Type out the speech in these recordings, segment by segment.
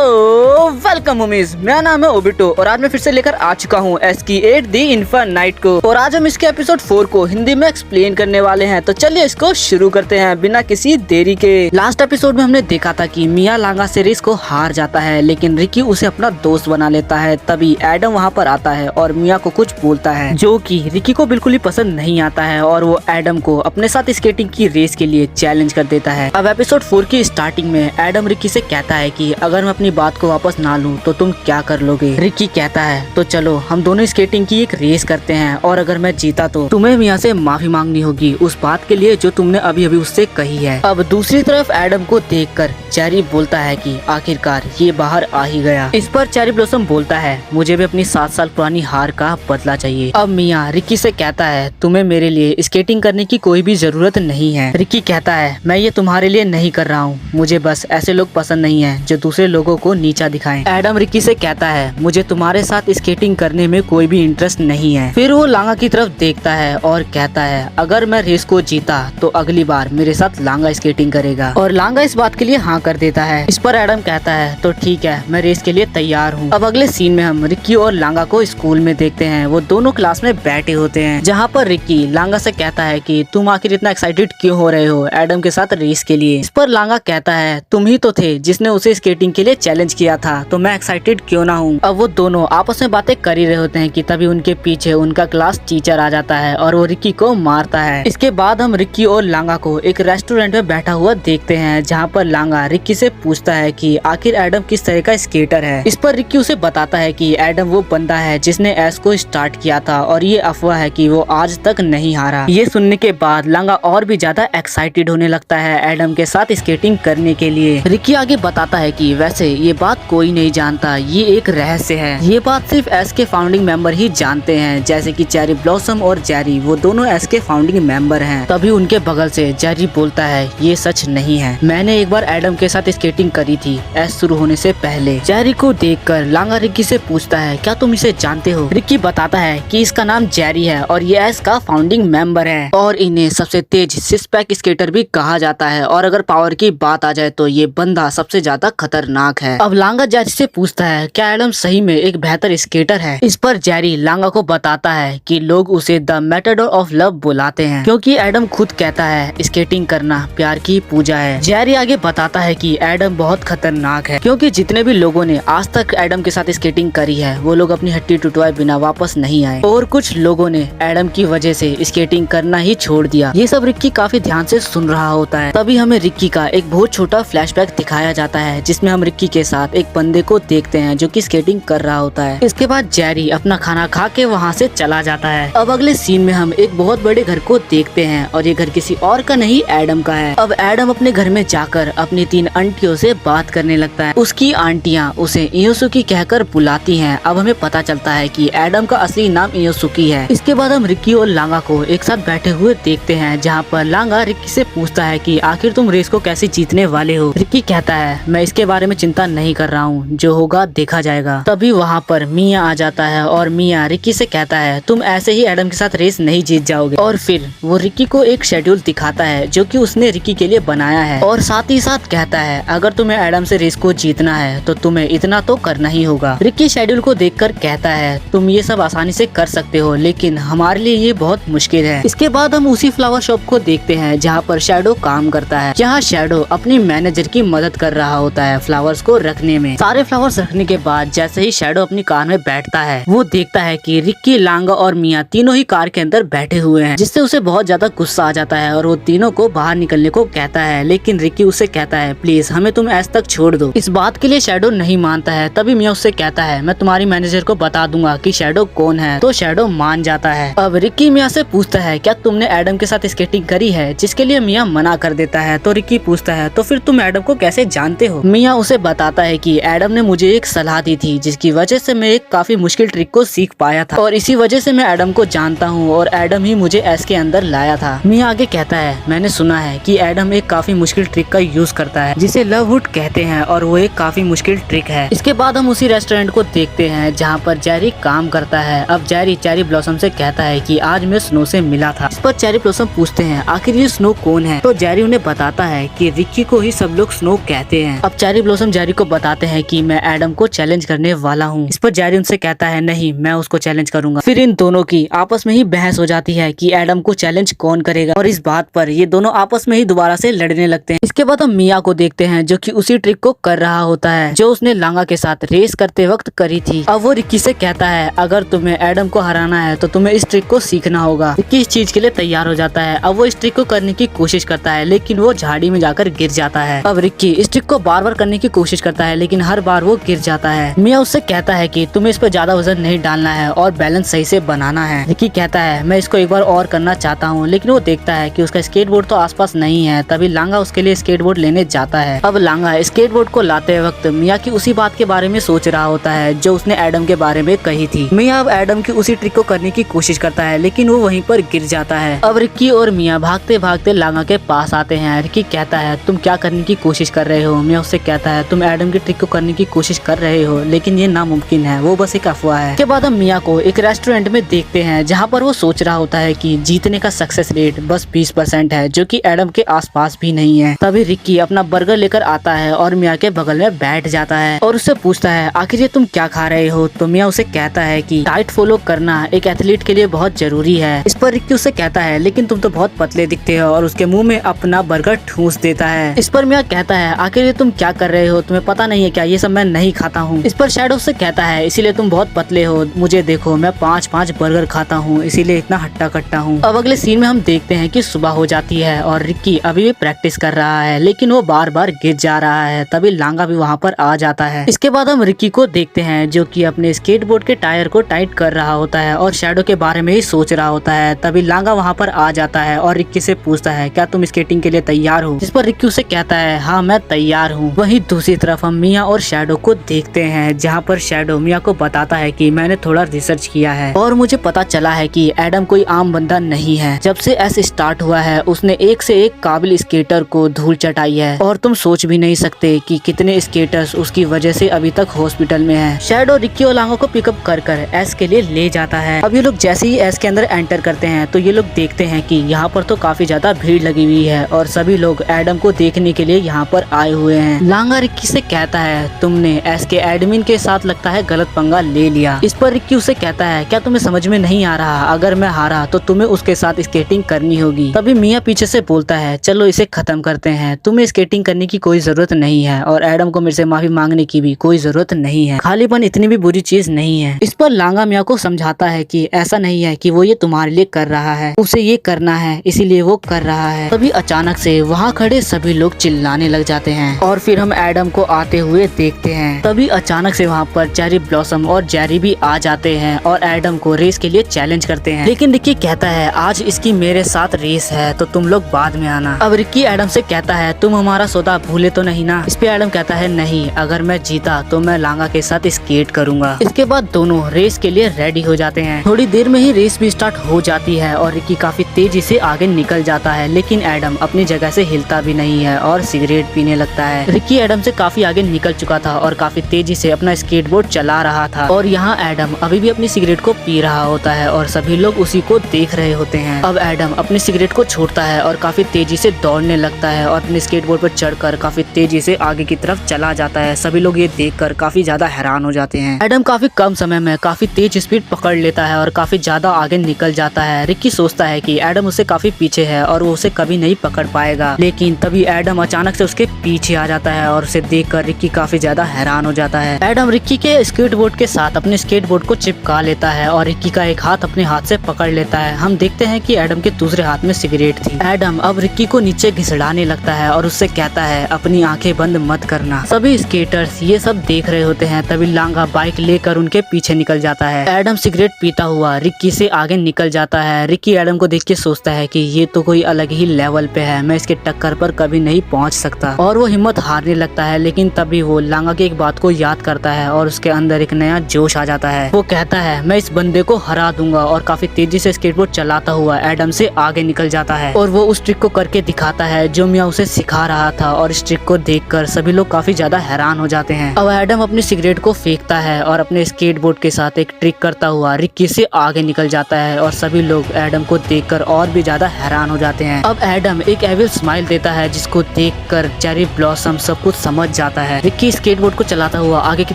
Welcome movies, मेरा नाम है ओबिटो और आज मैं फिर से लेकर आ चुका हूँ एस्की8 द इन्फिनाइट को। और आज हम इसके एपिसोड 4 को हिंदी में एक्सप्लेन करने वाले हैं। तो चलिए इसको शुरू करते हैं बिना किसी देरी के। लास्ट एपिसोड में हमने देखा था कि मिया लांगा से रेस को हार जाता है, लेकिन रिकी उसे अपना दोस्त बना लेता है। तभी एडम वहाँ पर आता है और मिया को कुछ बोलता है जो कि रिकी को बिल्कुल ही पसंद नहीं आता है और वो एडम को अपने साथ स्केटिंग की रेस के लिए चैलेंज कर देता है। अब एपिसोड 4 की स्टार्टिंग में एडम रिकी से कहता है कि अगर मैं अपनी बात को वापस ना लूं तो तुम क्या कर लोगे। रिकी कहता है तो चलो हम दोनों स्केटिंग की एक रेस करते हैं और अगर मैं जीता तो तुम्हें मिया से माफी मांगनी होगी उस बात के लिए जो तुमने अभी अभी उससे कही है। अब दूसरी तरफ एडम को देखकर चेरी बोलता है कि आखिरकार ये बाहर आ ही गया। इस पर चेरी ब्लॉसम बोलता है मुझे भी अपनी 7 साल पुरानी हार का बदला चाहिए। अब मिया रिकी से कहता है तुम्हें मेरे लिए स्केटिंग करने की कोई भी जरूरत नहीं है। रिकी कहता है मैं ये तुम्हारे लिए नहीं कर रहा हूँ, मुझे बस ऐसे लोग पसंद नहीं है जो दूसरे लोगों को नीचा दिखाएं। एडम रिकी से कहता है मुझे तुम्हारे साथ स्केटिंग करने में कोई भी इंटरेस्ट नहीं है। फिर वो लांगा की तरफ देखता है और कहता है अगर मैं रेस को जीता तो अगली बार मेरे साथ लांगा स्केटिंग करेगा और लांगा इस बात के लिए हाँ कर देता है। इस पर एडम कहता है तो ठीक है मैं रेस के लिए तैयार हूँ। अब अगले सीन में हम रिकी और लांगा को स्कूल में देखते हैं। वो दोनों क्लास में बैठे होते हैं जहाँ पर रिकी लांगा से कहता है कि तुम आखिर इतना एक्साइटेड क्यों हो रहे हो एडम के साथ रेस के लिए। इस पर लांगा कहता है तुम ही तो थे जिसने उसे स्केटिंग के लिए चैलेंज किया था तो मैं एक्साइटेड क्यों ना हूँ। अब वो दोनों आपस में बातें कर ही रहे होते हैं कि तभी उनके पीछे उनका क्लास टीचर आ जाता है और वो रिकी को मारता है। इसके बाद हम रिकी और लांगा को एक रेस्टोरेंट में बैठा हुआ देखते हैं जहाँ पर लांगा रिकी से पूछता है कि आखिर एडम किस तरह का स्केटर है। इस पर रिकी उसे बताता है कि एडम वो बंदा है जिसने एस को स्टार्ट किया था और ये अफवाह है कि वो आज तक नहीं हारा। ये सुनने के बाद लांगा और भी ज्यादा एक्साइटेड होने लगता है एडम के साथ स्केटिंग करने के लिए। रिकी आगे बताता है कि वैसे ये बात कोई नहीं जानता, ये एक रहस्य है। ये बात सिर्फ एस के फाउंडिंग मेंबर ही जानते हैं, जैसे कि चेरी ब्लॉसम और जेरी वो दोनों एस के फाउंडिंग मेंबर हैं। तभी उनके बगल से जेरी बोलता है ये सच नहीं है, मैंने एक बार एडम के साथ स्केटिंग करी थी एस शुरू होने से पहले। जेरी को देखकर लांगा रिकी से पूछता है क्या तुम इसे जानते हो। रिकी बताता है कि इसका नाम जेरी है और ये एस का फाउंडिंग मेंबर है और इन्हें सबसे तेज 6 पैक स्केटर भी कहा जाता है और अगर पावर की बात आ जाए तो ये बंदा सबसे ज्यादा खतरनाक है। अब लांगा जेरी से पूछता है क्या एडम सही में एक बेहतर स्केटर है। इस पर जेरी लांगा को बताता है कि लोग उसे द मैटाडोर ऑफ लव बुलाते हैं क्योंकि एडम खुद कहता है स्केटिंग करना प्यार की पूजा है। जेरी आगे बताता है कि एडम बहुत खतरनाक है क्योंकि जितने भी लोगों ने आज तक एडम के साथ स्केटिंग करी है वो लोग अपनी हड्डी टुटवाए बिना वापस नहीं आए और कुछ लोगों ने एडम की वजह से स्केटिंग करना ही छोड़ दिया। ये सब रिकी काफी ध्यान से सुन रहा होता है। तभी हमें रिकी का एक बहुत छोटा फ्लैशबैक दिखाया जाता है जिसमें हम रिकी के साथ एक बंदे को देखते हैं जो कि स्केटिंग कर रहा होता है। इसके बाद जेरी अपना खाना खा के वहाँ से चला जाता है। अब अगले सीन में हम एक बहुत बड़े घर को देखते हैं और ये घर किसी और का नहीं एडम का है। अब एडम अपने घर में जाकर अपनी 3 आंटियों से बात करने लगता है। उसकी आंटियाँ उसे इयोसुकी कहकर बुलाती हैं। अब हमें पता चलता है कि एडम का असली नाम इयोसुकी है। इसके बाद हम रिकी और लांगा को एक साथ बैठे हुए देखते हैं जहाँ पर लांगा रिकी से पूछता है कि आखिर तुम रेस को कैसे जीतने वाले हो। रिकी कहता है मैं इसके बारे में चिंता नहीं कर रहा हूँ, जो होगा देखा जाएगा। तभी वहाँ पर मिया आ जाता है और मिया रिकी से कहता है तुम ऐसे ही एडम के साथ रेस नहीं जीत जाओगे। और फिर वो रिकी को एक शेड्यूल दिखाता है जो कि उसने रिकी के लिए बनाया है और साथ ही साथ कहता है अगर तुम्हें एडम से रेस को जीतना है तो तुम्हें इतना तो करना ही होगा। रिकी शेड्यूल को देखकर कहता है तुम ये सब आसानी से कर सकते हो लेकिन हमारे लिए ये बहुत मुश्किल है। इसके बाद हम उसी फ्लावर शॉप को देखते हैं जहाँ पर शैडो काम करता है, जहाँ शैडो अपनी मैनेजर की मदद कर रहा होता है फ्लावर्स को रखने में। सारे फ्लावर्स रखने के बाद जैसे ही शैडो अपनी कार में बैठता है वो देखता है कि रिकी, लांगा और मिया तीनों ही कार के अंदर बैठे हुए हैं, जिससे उसे बहुत ज्यादा गुस्सा आ जाता है और वो तीनों को बाहर निकलने को कहता है। लेकिन रिकी उससे कहता है प्लीज हमें तुम ऐसे तक छोड़ दो। इस बात के लिए शैडो नहीं मानता है। तभी मिया उससे कहता है मैं तुम्हारी मैनेजर को बता दूंगा कि शैडो कौन है। तो शैडो मान जाता है। अब रिकी मिया से पूछता है क्या तुमने एडम के साथ स्केटिंग करी है, जिसके लिए मिया मना कर देता है। तो रिकी पूछता है तो फिर तुम एडम को कैसे जानते हो। मिया उसे बताता है कि एडम ने मुझे एक सलाह दी थी जिसकी वजह से मैं एक काफी मुश्किल ट्रिक को सीख पाया था और इसी वजह से मैं एडम को जानता हूँ और एडम ही मुझे एस के अंदर लाया था। मिया आगे कहता है मैंने सुना है कि एडम एक काफी मुश्किल ट्रिक का यूज करता है जिसे लव हुड कहते हैं और वो एक काफी मुश्किल ट्रिक है। इसके बाद हम उसी रेस्टोरेंट को देखते हैं जहाँ पर जेरी काम करता है। अब जेरी चेरी ब्लॉसम से कहता है कि आज मैं स्नो से मिला था। इस पर चेरी ब्लॉसम पूछते हैं आखिर ये स्नो कौन है, तो जेरी उन्हें बताता है कि रिक्की को ही सब लोग स्नो कहते हैं। अब चेरी ब्लॉसम जेरी को बताते हैं कि मैं एडम को चैलेंज करने वाला हूँ। इस पर जेरी उनसे कहता है नहीं, मैं उसको चैलेंज करूंगा। फिर इन दोनों की आपस में ही बहस हो जाती है कि एडम को चैलेंज कौन करेगा, और इस बात पर ये दोनों आपस में ही दोबारा से लड़ने लगते हैं। इसके बाद हम मिया को देखते हैं जो कि उसी ट्रिक को कर रहा होता है जो उसने लांगा के साथ रेस करते वक्त करी थी। अब वो रिक्की से कहता है अगर तुम्हें एडम को हराना है तो तुम्हें इस ट्रिक को सीखना होगा। रिक्की इस चीज के लिए तैयार हो जाता है। अब वो इस ट्रिक को करने की कोशिश करता है लेकिन वो झाड़ी में जाकर गिर जाता है। अब रिक्की इस ट्रिक को बार बार करने की कोशिश करता है लेकिन हर बार वो गिर जाता है। मिया उससे कहता है कि तुम्हें इस पर ज्यादा वजन नहीं डालना है और बैलेंस सही से बनाना है। रिक्की कहता है मैं इसको एक बार और करना चाहता हूँ, लेकिन वो देखता है कि उसका स्केटबोर्ड तो आसपास नहीं है। तभी लांगा उसके लिए स्केटबोर्ड लेने जाता है। अब लांगा स्केटबोर्ड को लाते वक्त मिया की उसी बात के बारे में सोच रहा होता है जो उसने एडम के बारे में कही थी। मिया अब एडम की उसी ट्रिक को करने की कोशिश करता है लेकिन वो वहीं पर गिर जाता है। अब रिक्की और मिया भागते भागते लांगा के पास आते हैं। रिक्की कहता है तुम क्या करने की कोशिश कर रहे हो। मिया उससे कहता है तुम एडम की ट्रिक को करने की कोशिश कर रहे हो लेकिन ये नामुमकिन है, वो बस एक अफवाह है। के बाद हम मिया को एक रेस्टोरेंट में देखते हैं जहाँ पर वो सोच रहा होता है कि जीतने का सक्सेस रेट बस 20% है जो कि एडम के आसपास भी नहीं है। तभी रिक्की अपना बर्गर लेकर आता है और मिया के बगल में बैठ जाता है और उससे पूछता है आखिर ये तुम क्या खा रहे हो। तो मिया उसे कहता है कि डाइट फॉलो करना एक एथलीट के लिए बहुत जरूरी है। इस पर रिक्की उससे कहता है लेकिन तुम तो बहुत पतले दिखते हो, और उसके मुंह में अपना बर्गर ठूस देता है। इस पर मिया कहता है आखिर ये तुम क्या कर रहे हो, तुम्हें पता नहीं है क्या ये सब मैं नहीं खाता हूँ। इस पर शैडो से कहता है इसीलिए तुम बहुत पतले हो, मुझे देखो मैं 5-5 बर्गर खाता हूँ इसीलिए इतना हट्टा कट्टा हूँ। अब अगले सीन में हम देखते हैं कि सुबह हो जाती है और रिक्की अभी भी प्रैक्टिस कर रहा है लेकिन वो बार बार गिर जा रहा है। तभी लांगा भी वहाँ पर आ जाता है। इसके बाद हम रिक्की को देखते हैं जो कि अपने स्केटबोर्ड के टायर को टाइट कर रहा होता है और शैडो के बारे में ही सोच रहा होता है। तभी लांगा वहाँ पर आ जाता है और रिक्की से पूछता है क्या तुम स्केटिंग के लिए तैयार हो। जिस पर रिक्की उसे कहता है हाँ मैं तैयार हूँ। वहीं दूसरी तरफ हम मिया और शैडो को देखते हैं जहाँ पर शैडो मिया को बताता है कि मैंने थोड़ा रिसर्च किया है और मुझे पता चला है कि एडम कोई आम बंदा नहीं है। जब से एस स्टार्ट हुआ है उसने एक से एक काबिल स्केटर को धूल चटाई है और तुम सोच भी नहीं सकते कि कितने स्केटर्स उसकी वजह से अभी तक हॉस्पिटल में हैं। शैडो रिक्की और लांगा को पिकअप कर एस के लिए ले जाता है। अब ये लोग जैसे ही एस के अंदर एंटर करते हैं तो ये लोग देखते हैं कि यहाँ पर तो काफी ज्यादा भीड़ लगी हुई है और सभी लोग एडम को देखने के लिए यहाँ पर आए हुए हैं। लांगा रिक्की से कहता है तुमने एस के एडमिन के साथ लगता है गलत पंगा ले लिया। इस पर रिक्की उसे कहता है क्या तुम्हें समझ में नहीं आ रहा, अगर मैं हारा तो तुम्हें उसके साथ स्केटिंग करनी होगी। तभी मिया पीछे से बोलता है चलो इसे खत्म करते हैं, तुम्हें स्केटिंग करने की कोई जरूरत नहीं है और एडम को मेरे से माफी मांगने की भी कोई जरूरत नहीं है, खालीपन इतनी भी बुरी चीज नहीं है। इस पर लांगा मिया को समझाता है कि ऐसा नहीं है कि वो ये तुम्हारे लिए कर रहा है, उसे ये करना है इसीलिए वो कर रहा है। तभी अचानक से वहाँ खड़े सभी लोग चिल्लाने लग जाते हैं और फिर हम एडम को आते हुए देखते हैं। तभी अचानक से वहाँ पर चेरी ब्लॉसम और जेरी भी आ जाते हैं और एडम को रेस के लिए चैलेंज करते हैं। लेकिन रिक्की कहता है आज इसकी मेरे साथ रेस है तो तुम लोग बाद में आना। अब रिक्की एडम से कहता है तुम हमारा सौदा भूले तो नहीं ना। इस पे एडम कहता है नहीं, अगर मैं जीता तो मैं लांगा के साथ स्केट करूंगा। इसके बाद दोनों रेस के लिए रेडी हो जाते हैं। थोड़ी देर में ही रेस भी स्टार्ट हो जाती है और रिक्की काफी तेजी से आगे निकल जाता है लेकिन एडम अपनी जगह से हिलता भी नहीं है और सिगरेट पीने लगता है। रिक्की एडम से काफी आगे निकल चुका था और काफी तेजी से अपना स्केटबोर्ड चला रहा था और यहाँ एडम अभी भी अपनी सिगरेट को पी रहा होता है और सभी लोग उसी को देख रहे होते हैं। अब एडम अपनी सिगरेट को छोड़ता है और काफी तेजी से दौड़ने लगता है और अपने स्केटबोर्ड पर चढ़कर काफी तेजी से आगे की तरफ चला जाता है। सभी लोग ये देखकर काफी ज्यादा हैरान हो जाते हैं। एडम काफी कम समय में काफी तेज स्पीड पकड़ लेता है और काफी ज्यादा आगे निकल जाता है। रिक्की सोचता है कि एडम उससे काफी पीछे है और वो उसे कभी नहीं पकड़ पाएगा, लेकिन तभी एडम अचानक से उसके पीछे आ जाता है और उसे देखकर रिक्की काफी ज्यादा हैरान हो जाता है। एडम रिक्की के स्केटबोर्ड के साथ अपने स्केटबोर्ड को चिपका लेता है और रिक्की का एक हाथ अपने हाथ से पकड़ लेता है। हम देखते हैं कि एडम के दूसरे हाथ में सिगरेट थी। एडम अब रिक्की को नीचे घिसड़ाने लगता है और उससे कहता है अपनी आंखें बंद मत करना। सभी स्केटर्स ये सब देख रहे होते हैं। तभी लांगा बाइक लेकर उनके पीछे निकल जाता है। एडम सिगरेट पीता हुआ रिक्की से आगे निकल जाता है। रिक्की एडम को देख के सोचता है कि ये तो कोई अलग ही लेवल पे है, मैं इसके टक्कर पर कभी नहीं पहुंच सकता और वो हिम्मत हारने लगता है। लेकिन तभी वो लांगा की एक बात को याद करता है और उसके अंदर एक नया जोश आ जाता है। वो कहता है मैं इस बंदे को हरा दूंगा और काफी तेजी से स्केटबोर्ड चलाता हुआ एडम से आगे निकल जाता है और वो उस ट्रिक को करके दिखाता है जो मिया उसे सिखा रहा था और इस ट्रिक को देखकर सभी लोग काफी ज्यादा हैरान हो जाते हैं। अब एडम अपनी सिगरेट को फेंकता है और अपने स्केटबोर्ड के साथ एक ट्रिक करता हुआ रिक्की से आगे निकल जाता है और सभी लोग एडम को देखकर और भी ज्यादा हैरान हो जाते हैं। अब एडम एक एविल स्माइल देता है जिसको देखकर चेरी ब्लॉसम सब कुछ समझ जाता है। रिकी स्केटबोर्ड को चलाता हुआ आगे की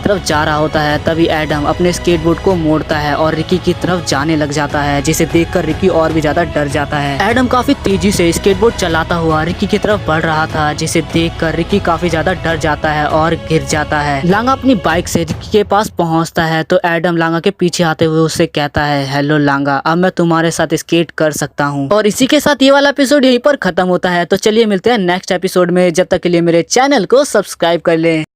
तरफ जा रहा होता है, तभी एडम अपने स्केटबोर्ड को मोड़ता है और रिकी की तरफ जाने लग जाता है, जिसे देखकर रिकी और भी ज्यादा डर जाता है। एडम काफी तेजी से स्केटबोर्ड चलाता हुआ रिकी की तरफ बढ़ रहा था, जिसे देखकर रिकी काफी ज्यादा डर जाता है और गिर जाता है। लांगा अपनी बाइक से रिकी के पास पहुंचता है तो एडम लांगा के पीछे आते हुए उससे कहता है, हेलो लांगा, अब मैं तुम्हारे साथ स्केट कर सकता हूँ। और इसी के साथ ये वाला एपिसोड यहीं पर खत्म होता है। तो चलिए मिलते हैं नेक्स्ट एपिसोड में, जब तक के लिए मेरे चैनल को सब्सक्राइब कर लें।